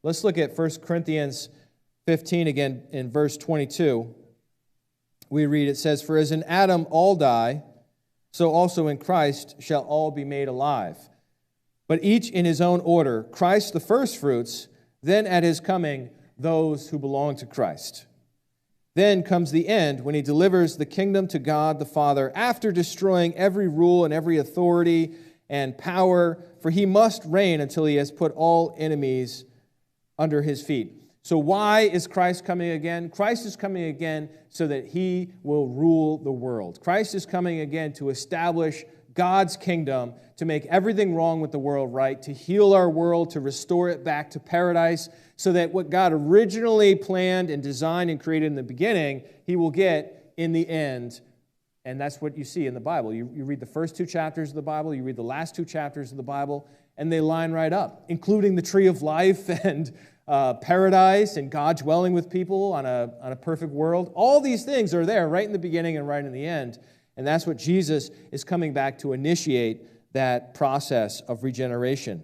Let's look at 1 Corinthians 15 again in verse 22. We read, it says, "For as in Adam all die, so also in Christ shall all be made alive. But each in his own order, Christ the firstfruits, then at his coming, those who belong to Christ. Then comes the end, when he delivers the kingdom to God the Father, after destroying every rule and every authority and power, for he must reign until he has put all enemies under his feet." So why is Christ coming again? Christ is coming again so that he will rule the world. Christ is coming again to establish God's kingdom, to make everything wrong with the world right, to heal our world, to restore it back to paradise, so that what God originally planned and designed and created in the beginning, he will get in the end. And that's what you see in the Bible. You read the first 2 chapters of the Bible, you read the last 2 chapters of the Bible, and they line right up, including the tree of life and paradise and God dwelling with people on a perfect world. All these things are there right in the beginning and right in the end. And that's what Jesus is coming back to initiate, that process of regeneration.